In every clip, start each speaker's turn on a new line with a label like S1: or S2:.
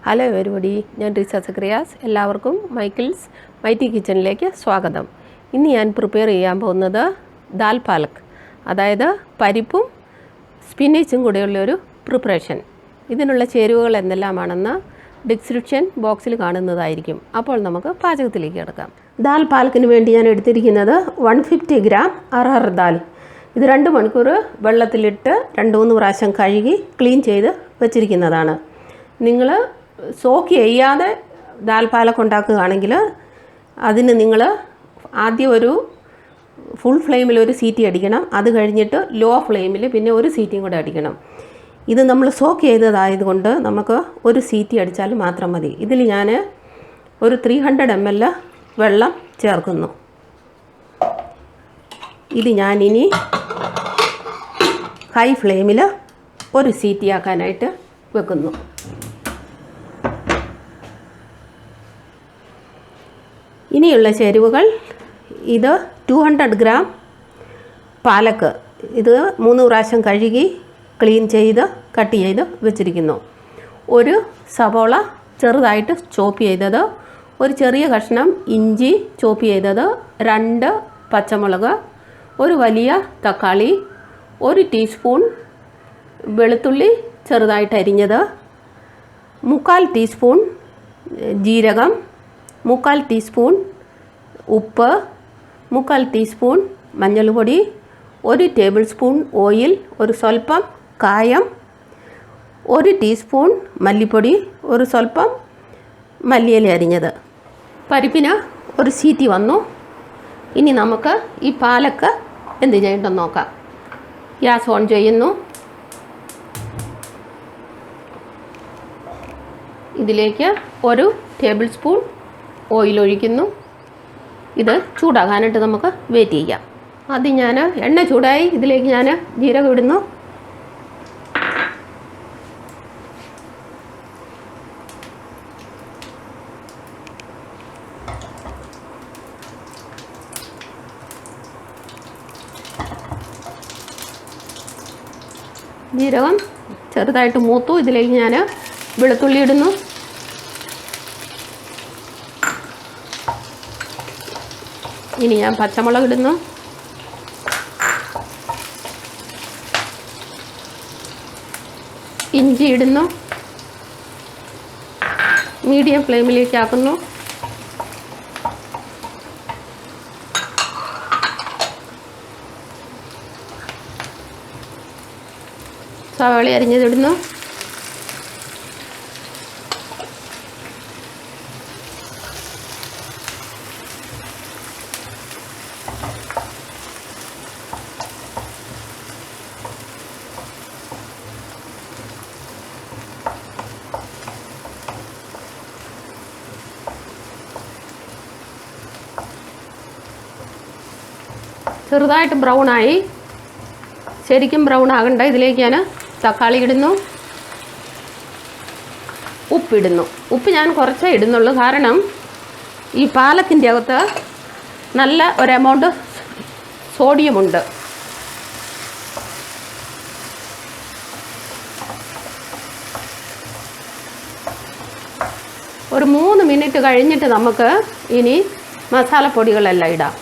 S1: Hello everybody, ഞാൻ റിസ സക്രിയാസ്. എല്ലാവർക്കും Michael's mighty കിച്ചണിലേക്ക് സ്വാഗതം. ഇന്ന് ഞാൻ പ്രിപ്പയർ ചെയ്യാൻ പോകുന്നത് ദാൽ പാലക്, അതായത് പരിപ്പും സ്പിനച്ചും കൂടെയുള്ളൊരു പ്രിപ്പറേഷൻ. ഇതിനുള്ള ചേരുവകൾ എന്തെല്ലാമാണെന്ന് ഡിസ്ക്രിപ്ഷൻ ബോക്സിൽ കാണുന്നതായിരിക്കും. അപ്പോൾ നമുക്ക് പാചകത്തിലേക്ക് കിടക്കാം. ദാൽ പാലക്കിന് വേണ്ടി ഞാൻ എടുത്തിരിക്കുന്നത് 150 ഗ്രാം അർഹർ ദാൽ. ഇത് 2 മണിക്കൂർ വെള്ളത്തിലിട്ട് 2-3 പ്രാവശ്യം കഴുകി ക്ലീൻ ചെയ്ത് വെച്ചിരിക്കുന്നതാണ്. നിങ്ങൾ സോക്ക് ചെയ്യാതെ ദാൽ പാലക് ഉണ്ടാക്കുകയാണെങ്കിൽ അതിന് നിങ്ങൾ ആദ്യം ഒരു ഫുൾ ഫ്ലെയിമിൽ ഒരു സീറ്റി അടിക്കണം. അത് കഴിഞ്ഞിട്ട് ലോ ഫ്ലെയിമിൽ പിന്നെ ഒരു സീറ്റിയും കൂടെ അടിക്കണം. ഇത് നമ്മൾ സോക്ക് ചെയ്തതായതുകൊണ്ട് നമുക്ക് ഒരു സീറ്റി അടിച്ചാൽ മാത്രം മതി. ഇതിൽ ഞാൻ ഒരു 300 ml വെള്ളം ചേർക്കുന്നു. ഇത് ഞാനിനി ഹൈ ഫ്ലെയിമിൽ ഒരു സീറ്റി ആക്കാനായിട്ട് വെക്കുന്നു. ഇനിയുള്ള ചേരുവകൾ, ഇത് 200 ഗ്രാം പാലക്ക്. ഇത് 3 പ്രാവശ്യം കഴുകി ക്ലീൻ ചെയ്ത് കട്ട് ചെയ്ത് വെച്ചിരിക്കുന്നു. ഒരു സവോള ചെറുതായിട്ട് ചോപ്പ് ചെയ്തത്, ഒരു ചെറിയ കഷ്ണം ഇഞ്ചി ചോപ്പ് ചെയ്തത്, 2 പച്ചമുളക്, ഒരു വലിയ തക്കാളി, 1 ടീസ്പൂൺ വെളുത്തുള്ളി ചെറുതായിട്ട് അരിഞ്ഞത്, 1/4 ടീസ്പൂൺ ജീരകം, 1/4 ടീസ്പൂൺ ഉപ്പ്, 1/4 ടീസ്പൂൺ മഞ്ഞൾപ്പൊടി, 1 ടേബിൾ സ്പൂൺ ഓയിൽ, ഒരു സ്വല്പം കായം, 1 ടീസ്പൂൺ മല്ലിപ്പൊടി, ഒരു സ്വല്പം മല്ലിയില അരിഞ്ഞത്. പരിപ്പിന് ഒരു സീറ്റി വന്നു. ഇനി നമുക്ക് ഈ പാലക്ക് എന്ത് ചെയ്യണ്ടെന്ന് നോക്കാം. ഗ്യാസ് ഓൺ ചെയ്യുന്നു. ഇതിലേക്ക് 1 ടേബിൾ സ്പൂൺ ഓയിൽ ഒഴിക്കുന്നു. ഇത് ചൂടാകാനായിട്ട് നമുക്ക് വെയിറ്റ് ചെയ്യാം. ആദ്യം ഞാൻ എണ്ണ ചൂടായി, ഇതിലേക്ക് ഞാൻ ജീരകം ഇടുന്നു. ജീരകം ചെറുതായിട്ട് മൂത്തു. ഇതിലേക്ക് ഞാൻ വെളുത്തുള്ളി ഇടുന്നു. ഇനി ഞാൻ പച്ചമുളക് ഇടുന്നു. ഇഞ്ചി ഇടുന്നു. മീഡിയം ഫ്ലെയിമിലേക്ക് ആക്കുന്നു. സവാള അരിഞ്ഞതിടുന്നു. ചെറുതായിട്ട് ബ്രൗണായി, ശരിക്കും ബ്രൗൺ ആകണ്ട. ഇതിലേക്ക് ഞാൻ തക്കാളി ഇടുന്നു. ഉപ്പിടുന്നു. ഉപ്പ് ഞാൻ കുറച്ചേ ഇടുന്നുള്ളൂ, കാരണം ഈ പാലക്കിൻ്റെ അകത്ത് നല്ല ഒരു എമൗണ്ട് സോഡിയമുണ്ട്. ഒരു 3 മിനിറ്റ് കഴിഞ്ഞിട്ട് നമുക്ക് ഇനി മസാലപ്പൊടികളെല്ലാം ഇടാം.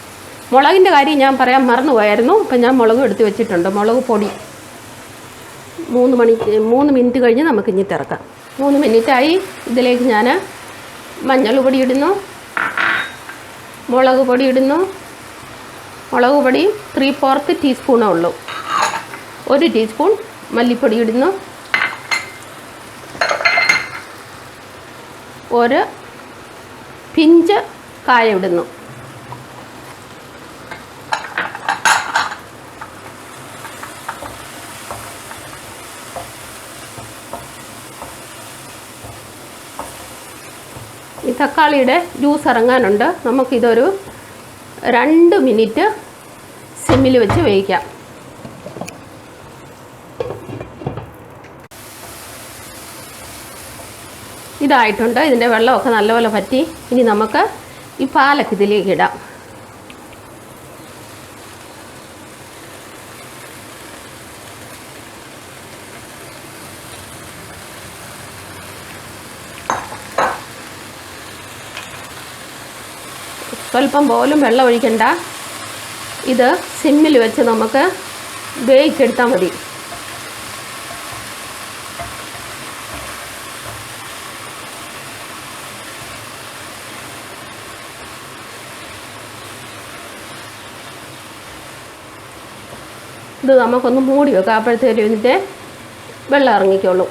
S1: മുളകിൻ്റെ കാര്യം ഞാൻ പറയാൻ മറന്നുപോയായിരുന്നു. ഇപ്പം ഞാൻ മുളക് എടുത്ത് വെച്ചിട്ടുണ്ട്. മുളക് പൊടി 3 മിനിറ്റ് കഴിഞ്ഞ് നമുക്ക് ഇനി തിറക്കാം. 3 മിനിറ്റായി. ഇതിലേക്ക് ഞാൻ മഞ്ഞൾ പൊടി ഇടുന്നു. മുളക് പൊടി ഇടുന്നു. മുളക് പൊടി 3/4 ടീസ്പൂണേ ഉള്ളൂ. 1 ടീസ്പൂൺ മല്ലിപ്പൊടി ഇടുന്നു. 1 പിഞ്ച് കായം ഇടുന്നു. ഈ തക്കാളിയുടെ ജ്യൂസ് ഇറങ്ങാനുണ്ട്. നമുക്കിതൊരു 2 മിനിറ്റ് സിമ്മിൽ വെച്ച് വേവിക്കാം. ഇതായിട്ടുണ്ട്. ഇതിൻ്റെ വെള്ളമൊക്കെ നല്ലപോലെ പറ്റി. ഇനി നമുക്ക് ഈ പാലക്ക് ഇതിലേക്ക് ഇടാം. സ്വല്പം പോലും വെള്ളം ഒഴിക്കണ്ട. ഇത് സിമ്മിൽ വെച്ച് നമുക്ക് വേവിച്ചെടുത്താൽ മതി. ഇത് നമുക്കൊന്ന് മൂടി വെക്കാം. അപ്പോഴത്തേക്കും ഇതിൻ്റെ വെള്ളം ഇറങ്ങിക്കോളും.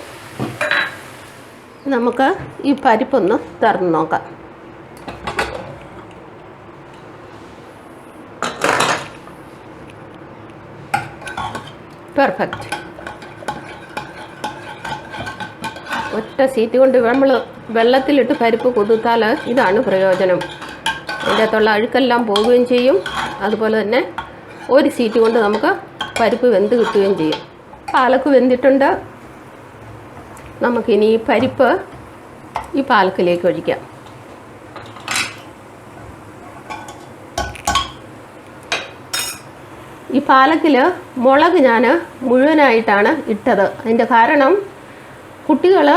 S1: നമുക്ക് ഈ പരിപ്പൊന്ന് തുറന്ന് നോക്കാം. പെർഫെക്റ്റ്. ഒറ്റ സീറ്റ് കൊണ്ട് നമ്മൾ വെള്ളത്തിലിട്ട് പരിപ്പ് കുതിർത്താൽ ഇതാണ് പ്രയോജനം. അതിൻ്റെ അകത്തുള്ള അഴുക്കെല്ലാം പോവുകയും ചെയ്യും. അതുപോലെ തന്നെ ഒരു സീറ്റ് കൊണ്ട് നമുക്ക് പരിപ്പ് വെന്ത് കിട്ടുകയും ചെയ്യും. പാലക്ക് വെന്തിട്ടുണ്ട്. നമുക്കിനി ഈ പരിപ്പ് ഈ പാലക്കിലേക്ക് ഒഴിക്കാം. ഈ പാലക്കിൽ മുളക് ഞാൻ മുഴുവനായിട്ടാണ് ഇട്ടത്. അതിൻ്റെ കാരണം കുട്ടികൾ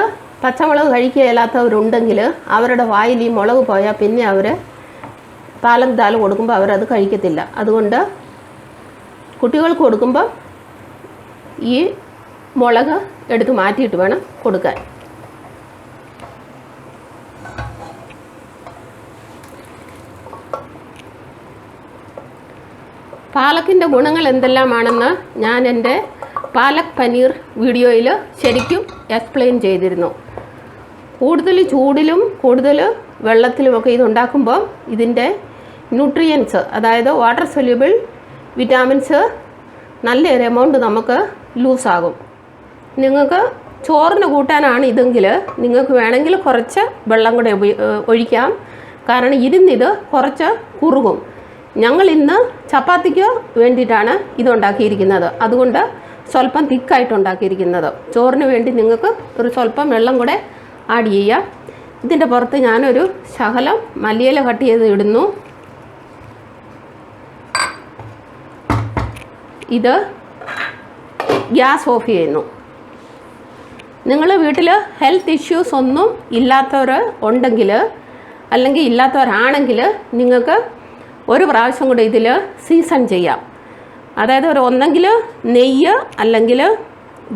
S1: പച്ചമുളക് കഴിക്കുകയില്ലാത്തവരുണ്ടെങ്കിൽ അവരുടെ വായിൽ ഈ മുളക് പോയാൽ പിന്നെ അവർ പാലക് ദാൽ കൊടുക്കുമ്പോൾ അവരത് കഴിക്കത്തില്ല. അതുകൊണ്ട് കുട്ടികൾക്ക് കൊടുക്കുമ്പോൾ ഈ മുളക് എടുത്ത് മാറ്റിയിട്ട് വേണം കൊടുക്കാൻ. പാലക്കിൻ്റെ ഗുണങ്ങൾ എന്തെല്ലാമാണെന്ന് ഞാൻ എൻ്റെ പാലക് പനീർ വീഡിയോയിൽ ശരിക്കും എക്സ്പ്ലെയിൻ ചെയ്തിരുന്നു. കൂടുതൽ ചൂടിലും കൂടുതൽ വെള്ളത്തിലുമൊക്കെ ഇതുണ്ടാക്കുമ്പോൾ ഇതിൻ്റെ ന്യൂട്രിയൻസ്, അതായത് വാട്ടർ സൊല്യൂബിൾ വിറ്റാമിൻസ് നല്ലൊരു എമൗണ്ട് നമുക്ക് ലൂസാകും. നിങ്ങൾക്ക് ചോറിന് കൂട്ടാനാണ് ഇതെങ്കിൽ നിങ്ങൾക്ക് വേണമെങ്കിൽ കുറച്ച് വെള്ളം കൂടെ ഒഴിക്കാം. കാരണം ഇരുന്നിത് കുറച്ച് കുറുകും. ഞങ്ങൾ ഇന്ന് ചപ്പാത്തിക്ക് വേണ്ടിയിട്ടാണ് ഇതുണ്ടാക്കിയിരിക്കുന്നത്. അതുകൊണ്ട് സ്വല്പം തിക്കായിട്ടുണ്ടാക്കിയിരിക്കുന്നത്. ചോറിന് വേണ്ടി നിങ്ങൾക്ക് ഒരു സ്വല്പം വെള്ളം കൂടെ ആഡ് ചെയ്യാം. ഇതിൻ്റെ പുറത്ത് ഞാനൊരു ശകലം മല്ലിയില കട്ട് ചെയ്ത് ഇടുന്നു. ഇത് ഗ്യാസ് ഓഫ് ചെയ്യുന്നു. നിങ്ങൾ വീട്ടിൽ ഹെൽത്ത് ഇഷ്യൂസ് ഒന്നും ഇല്ലാത്തവർ ഉണ്ടെങ്കിൽ അല്ലെങ്കിൽ ഇല്ലാത്തവരാണെങ്കിൽ നിങ്ങൾക്ക് ഒരു പ്രാവശ്യം കൂടി ഇതിൽ സീസൺ ചെയ്യാം. അതായത് ഒന്നെങ്കിൽ നെയ്യ് അല്ലെങ്കിൽ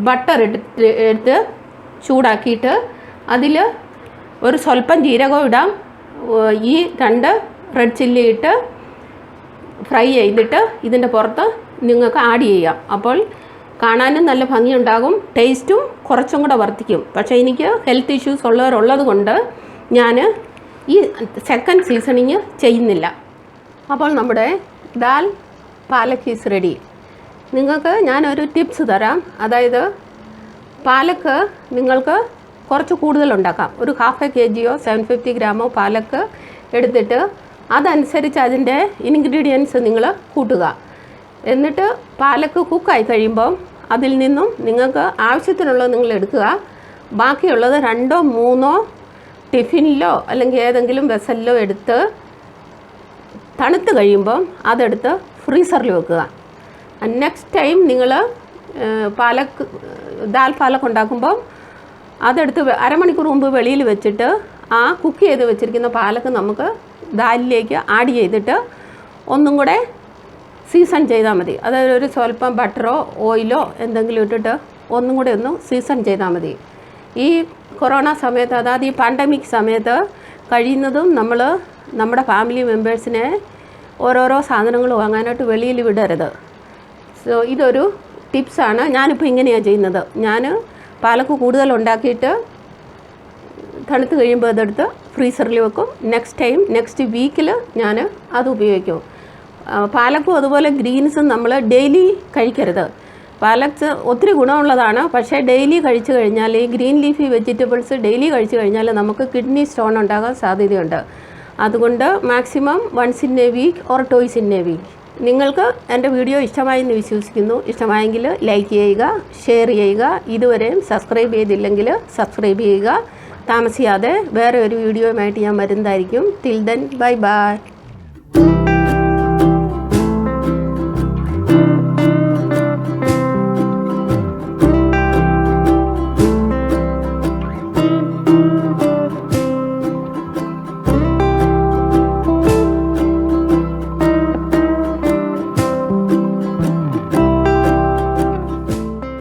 S1: ബട്ടർ എടുത്ത് ചൂടാക്കിയിട്ട് അതിൽ ഒരു സ്വല്പം ജീരകം ഇടാം. ഈ 2 റെഡ് ചില്ലി ഇട്ട് ഫ്രൈ ചെയ്തിട്ട് ഇതിൻ്റെ പുറത്ത് നിങ്ങൾക്ക് ആഡ് ചെയ്യാം. അപ്പോൾ കാണാനും നല്ല ഭംഗിയുണ്ടാകും, ടേസ്റ്റും കുറച്ചും കൂടെ വർദ്ധിക്കും. പക്ഷേ എനിക്ക് ഹെൽത്ത് ഇഷ്യൂസ് ഉള്ളവരുള്ളത് കൊണ്ട് ഞാൻ ഈ സെക്കൻഡ് സീസണിങ് ചെയ്യുന്നില്ല. അപ്പോൾ നമ്മുടെ ദാൽ പാലക് ഈസ് റെഡി. നിങ്ങൾക്ക് ഞാനൊരു ടിപ്സ് തരാം. അതായത് പാലക്ക് നിങ്ങൾക്ക് കുറച്ച് കൂടുതൽ ഉണ്ടാക്കാം. ഒരു 1/2 kg 750 ഗ്രാമോ പാലക്ക് എടുത്തിട്ട് അതനുസരിച്ച് അതിൻ്റെ ഇൻഗ്രീഡിയൻസ് നിങ്ങൾ കൂട്ടുക. എന്നിട്ട് പാലക്ക് കുക്കായി കഴിയുമ്പം അതിൽ നിന്നും നിങ്ങൾക്ക് ആവശ്യത്തിനുള്ളത് നിങ്ങൾ എടുക്കുക. ബാക്കിയുള്ളത് 2 or 3 ടിഫിനിലോ അല്ലെങ്കിൽ ഏതെങ്കിലും വെസലിലോ എടുത്ത് തണുത്ത് കഴിയുമ്പം അതെടുത്ത് ഫ്രീസറിൽ വെക്കുക. നെക്സ്റ്റ് ടൈം നിങ്ങൾ ദാൽ പാലക്ക് ഉണ്ടാക്കുമ്പം അതെടുത്ത് അരമണിക്കൂർ മുമ്പ് വെളിയിൽ വെച്ചിട്ട് ആ കുക്ക് ചെയ്ത് വെച്ചിരിക്കുന്ന പാലക്ക് നമുക്ക് ദാലിലേക്ക് ആഡ് ചെയ്തിട്ട് ഒന്നും കൂടെ സീസൺ ചെയ്താൽ മതി. അതായത് ഒരു സ്വല്പം ബട്ടറോ ഓയിലോ എന്തെങ്കിലും ഇട്ടിട്ട് ഒന്നും കൂടെ ഒന്ന് സീസൺ ചെയ്താൽ മതി. ഈ കൊറോണ സമയത്ത്, അതായത് ഈ പാൻഡമിക് സമയത്ത് കഴിയുന്നതും നമ്മൾ നമ്മുടെ ഫാമിലി മെമ്പേഴ്സിനെ ഓരോരോ സാധനങ്ങൾ വാങ്ങാനായിട്ട് വെളിയിൽ വിടരുത്. സോ ഇതൊരു ടിപ്സാണ്. ഞാനിപ്പോൾ ഇങ്ങനെയാണ് ചെയ്യുന്നത്. ഞാൻ പാലക്ക് കൂടുതൽ ഉണ്ടാക്കിയിട്ട് തണുത്ത് കഴിയുമ്പോൾ അതെടുത്ത് ഫ്രീസറിൽ വെക്കും. നെക്സ്റ്റ് വീക്കിൽ ഞാൻ അത് ഉപയോഗിക്കും. പാലക്കും അതുപോലെ ഗ്രീൻസും നമ്മൾ ഡെയിലി കഴിക്കരുത്. പാലക്സ് ഒത്തിരി ഗുണമുള്ളതാണ്. പക്ഷേ ഡെയിലി കഴിച്ചു കഴിഞ്ഞാൽ ഈ ഗ്രീൻ ലീഫി വെജിറ്റബിൾസ് ഡെയിലി കഴിച്ചു കഴിഞ്ഞാൽ നമുക്ക് കിഡ്നി സ്റ്റോൺ ഉണ്ടാകാൻ സാധ്യതയുണ്ട്. അതുകൊണ്ട് maximum 1 in a week or 2 in a week. നിങ്ങൾക്ക് എൻ്റെ വീഡിയോ ഇഷ്ടമായി എന്ന് വിശ്വസിക്കുന്നു. ഇഷ്ടമായെങ്കിൽ ലൈക്ക് ചെയ്യുക, ഷെയർ ചെയ്യുക. ഇതുവരെയും സബ്സ്ക്രൈബ് ചെയ്തില്ലെങ്കിൽ സബ്സ്ക്രൈബ് ചെയ്യുക. താമസിയാതെ വേറെ ഒരു വീഡിയോയുമായിട്ട് ഞാൻ വരുന്നതായിരിക്കും. Till then, bye bye.